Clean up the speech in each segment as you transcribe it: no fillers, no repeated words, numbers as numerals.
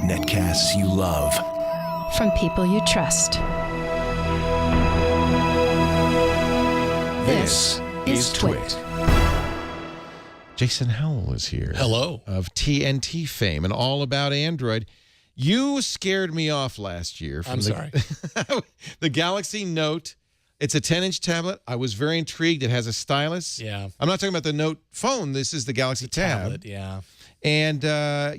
Netcasts you love. From people you trust. This is Twit. Jason Howell is here. Hello. Of TNT fame and all about Android. You scared me off last year. I'm sorry. The Galaxy Note. It's a 10-inch tablet. I was very intrigued. It has a stylus. Yeah. I'm not talking about the Note phone. This is the Galaxy Tab. Tablet, yeah. And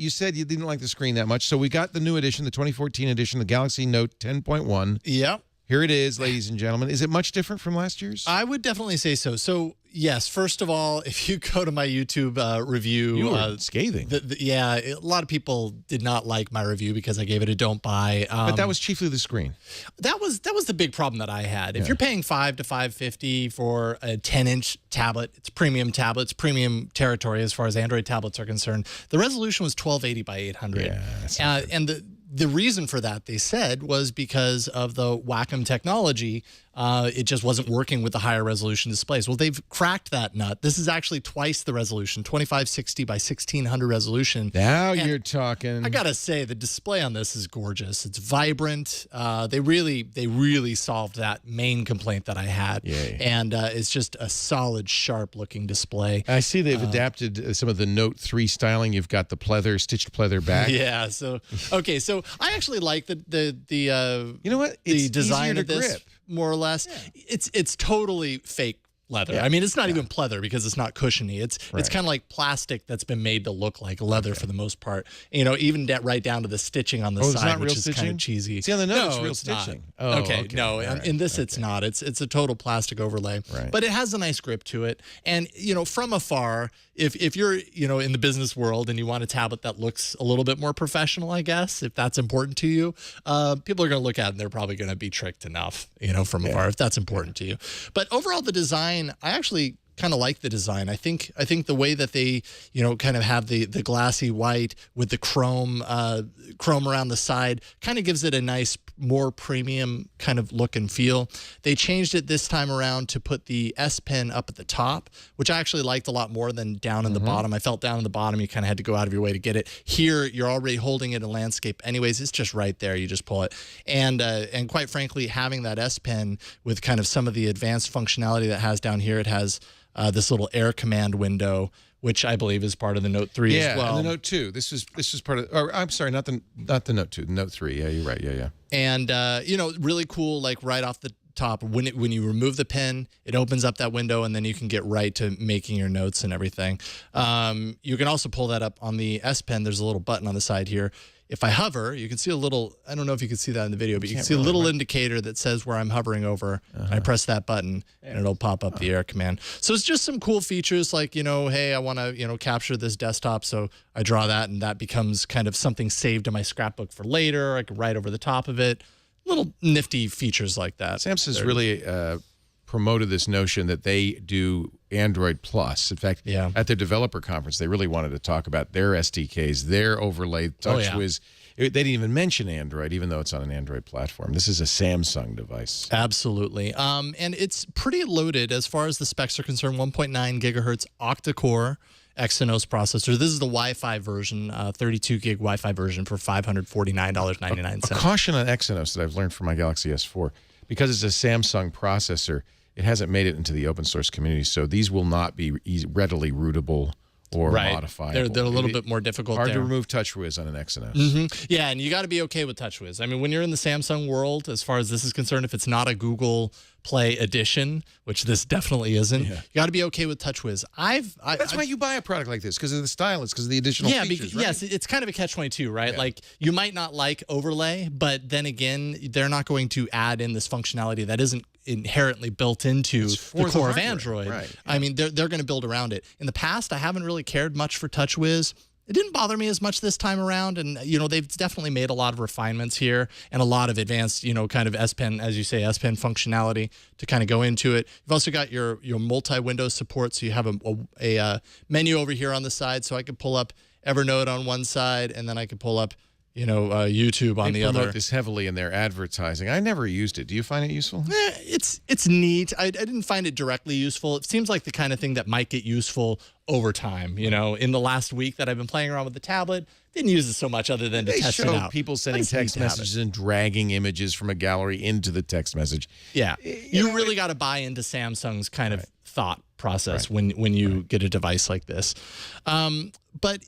you said you didn't like the screen that much. So we got the new edition, the 2014 edition, the Galaxy Note 10.1. Yeah. Here it is, ladies and gentlemen. Is it much different from last year's? I would definitely say so. So, yes, first of all, if you go to my YouTube review. You were scathing. Yeah, a lot of people did not like my review because I gave it a don't buy. But that was chiefly the screen. That was the big problem that I had. If you're paying $500 to $550 for a 10-inch tablet, it's premium tablet, it's premium territory as far as Android tablets are concerned. The resolution was 1280 by 800. Yeah, that's not good. And the reason for that, they said, was because of the Wacom technology. It just wasn't working with the higher resolution displays. Well, they've cracked that nut. This is actually twice the resolution, 2560 by 1600 resolution. Now And you're talking. I gotta say, the display on this is gorgeous. It's vibrant. They really solved that main complaint that I had. Yay. And it's just a solid, sharp-looking display. I see they've adapted some of the Note 3 styling. You've got the pleather, stitched pleather back. Yeah. So okay. So I actually like the You know what? the It's design easier to of this grip. more or less. It's totally fake leather. I mean, it's not even pleather because it's not cushiony. It's kind of like plastic that's been made to look like leather for the most part. You know, even right down to the stitching on the it's side, not which real is kind stitching? of cheesy. See, on the Note, it's No, real it's not. stitching. Oh, okay. No, All right. in this it's not. It's a total plastic overlay. Right. But it has a nice grip to it. And from afar, if you're in the business world and you want a tablet that looks a little bit more professional, I guess, if that's important to you, people are going to look at it and they're probably going to be tricked enough, from afar, if that's important to you. But overall, the design, I actually kind of like the design. I think the way that they, kind of have the glassy white with the chrome around the side kind of gives it a nice, more premium kind of look and feel. They changed it this time around to put the S Pen up at the top, which I actually liked a lot more than down in the bottom. I felt down in the bottom, you kind of had to go out of your way to get it. Here, you're already holding it in landscape anyways. It's just right there. You just pull it. And quite frankly, having that S Pen with kind of some of the advanced functionality that it has down here, it has this little air command window, which I believe is part of the Note 3 as well. Yeah, and the Note 2. This is part of. Or I'm sorry, not the Note 2, the Note 3. Yeah, you're right. Yeah. And really cool, like right off the top, when you remove the pen, it opens up that window, and then you can get right to making your notes and everything. You can also pull that up on the S Pen. There's a little button on the side here. If I hover, you can see a little, I don't know if you can see that in the video, but you can see a little indicator that says where I'm hovering over. I press that button and it'll pop up the air command. So it's just some cool features like, hey, I want to, capture this desktop. So I draw that and that becomes kind of something saved in my scrapbook for later. I can write over the top of it. Little nifty features like that. Samsung's really promoted this notion that they do Android Plus. In fact, at their developer conference, they really wanted to talk about their SDKs, their overlay, TouchWiz. They didn't even mention Android, even though it's on an Android platform. This is a Samsung device. Absolutely. And it's pretty loaded as far as the specs are concerned. 1.9 gigahertz octa-core Exynos processor. This is the Wi-Fi version, 32 gig Wi-Fi version for $549.99. A caution on Exynos that I've learned from my Galaxy S4. Because it's a Samsung processor, it hasn't made it into the open source community, so these will not be readily rootable or modifiable. They're a little bit more difficult. Hard to remove TouchWiz on an Exynos. Yeah, and you got to be okay with TouchWiz. I mean, when you're in the Samsung world, as far as this is concerned, if it's not a Google Play edition, which this definitely isn't, you got to be okay with TouchWiz. That's why you buy a product like this, because of the stylus, because of the additional features, right? Yes, it's kind of a catch-22, right? Yeah. Like, you might not like overlay, but then again, they're not going to add in this functionality that isn't inherently built into the core of Android. Right. I mean, they're going to build around it. In the past, I haven't really cared much for TouchWiz. It didn't bother me as much this time around, and they've definitely made a lot of refinements here and a lot of advanced, kind of S Pen, as you say, S Pen functionality to kind of go into it. You've also got your multi-window support, so you have a menu over here on the side, so I could pull up Evernote on one side, and then I could pull up YouTube on They the promote other. this heavily in their advertising. I never used it. Do you find it useful? It's neat. I didn't find it directly useful. It seems like the kind of thing that might get useful over time. In the last week that I've been playing around with the tablet, didn't use it so much other than to They test it show out. people sending But it's neat text to have it. messages and dragging images from a gallery into the text message. Yeah, you really got to buy into Samsung's kind of thought process when you get a device like this. But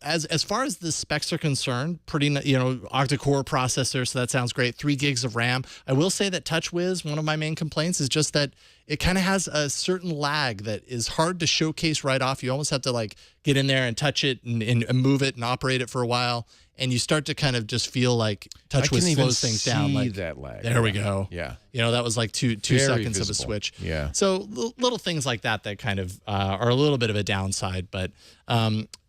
as far as the specs are concerned, pretty octa-core processor, so that sounds great. 3 gigs of RAM. I will say that TouchWiz, one of my main complaints is just that it kind of has a certain lag that is hard to showcase right off. You almost have to like get in there and touch it and move it and operate it for a while, and you start to kind of just feel like TouchWiz slows things down. Like that lag. There we go. Yeah. That was like two Very seconds of a visible. switch. Yeah. So little things like that kind of are a little bit of a downside, but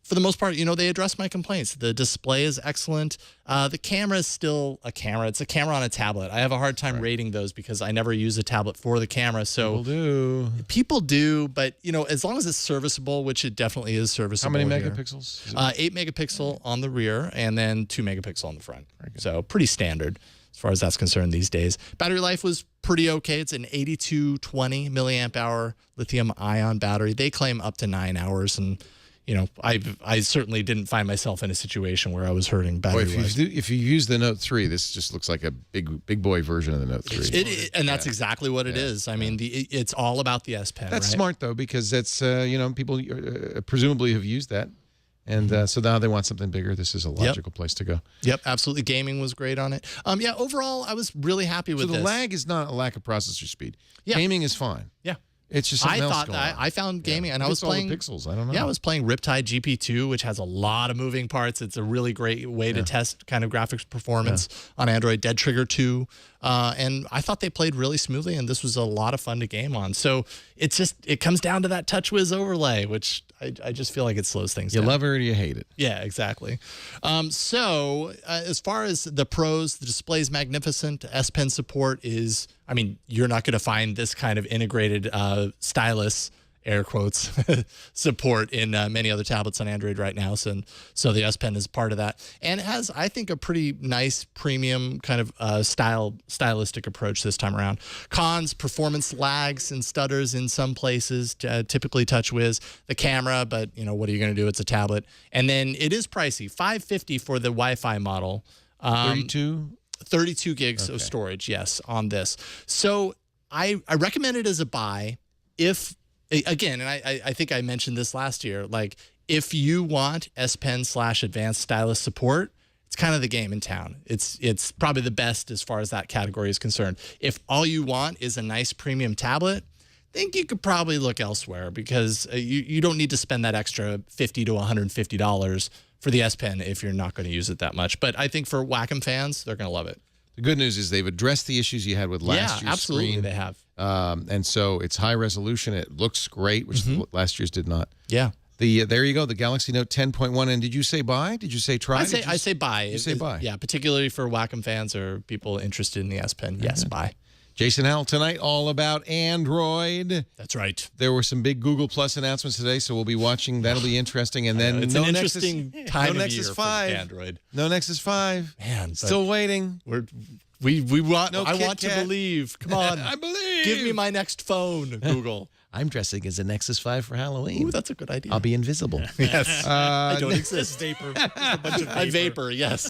for the most part, they address my complaints. The display is excellent. The camera is still a camera. It's a camera on a tablet. I have a hard time rating those because I never use a tablet for the camera. So people do, but as long as it's serviceable, which it definitely is serviceable. How many here. megapixels? 8 megapixel on the rear and then 2 megapixel on the front. So pretty standard as far as that's concerned these days. Battery life was pretty okay. It's an 8220 milliamp hour lithium ion battery. They claim up to 9 hours, and I certainly didn't find myself in a situation where I was hurting battery life. If you use the Note 3, this just looks like a big boy version of the Note 3. And that's exactly what it is. I mean, it's all about the S Pen. That's right? smart though, because that's people presumably have used that, and so now they want something bigger. This is a logical place to go. Yep, absolutely. Gaming was great on it. Overall, I was really happy with this. So the lag is not a lack of processor speed. Yeah. Gaming is fine. Yeah. It's just something else going on. I found gaming, and I was all the playing pixels. I don't know. Yeah, I was playing Riptide GP2, which has a lot of moving parts. It's a really great way to test kind of graphics performance on Android. Dead Trigger 2, and I thought they played really smoothly, and this was a lot of fun to game on. So it comes down to that TouchWiz overlay, which I just feel like it slows things down. You love it or you hate it. Yeah, exactly. As far as the pros, the display's magnificent. S Pen support is, you're not going to find this kind of integrated stylus, air quotes, support in many other tablets on Android right now. So the S Pen is part of that. And it has, I think, a pretty nice premium kind of stylistic approach this time around. Cons, performance lags and stutters in some places, typically TouchWiz. The camera, but what are you going to do? It's a tablet. And then it is pricey, $550 for the Wi-Fi model. 32 gigs of storage, yes, on this. So I recommend it as a buy if, again, and I think I mentioned this last year, like if you want S Pen / advanced stylus support, it's kind of the game in town. It's probably the best as far as that category is concerned. If all you want is a nice premium tablet, I think you could probably look elsewhere because you don't need to spend that extra $50 to $150 for the S Pen if you're not going to use it that much. But I think for Wacom fans, they're going to love it. The good news is they've addressed the issues you had with last year's absolutely screen. They have. And so it's high resolution. It looks great, which last year's did not. Yeah. There you go, the Galaxy Note 10.1. And did you say buy? Did you say try? I say buy. You say buy. Yeah, particularly for Wacom fans or people interested in the S Pen. Yes, buy. Jason Howell tonight, all about Android. That's right. There were some big Google Plus announcements today, so we'll be watching. That'll be interesting. And then It's an interesting time of Nexus year 5. for Android. No Nexus 5. Man, still waiting. We want. No I Kit want to Kat. believe. Come on, I believe. Give me my next phone, Google. I'm dressing as a Nexus 5 for Halloween. Ooh, that's a good idea. I'll be invisible. Yes. I don't exist. Vapor. I vapor. Yes.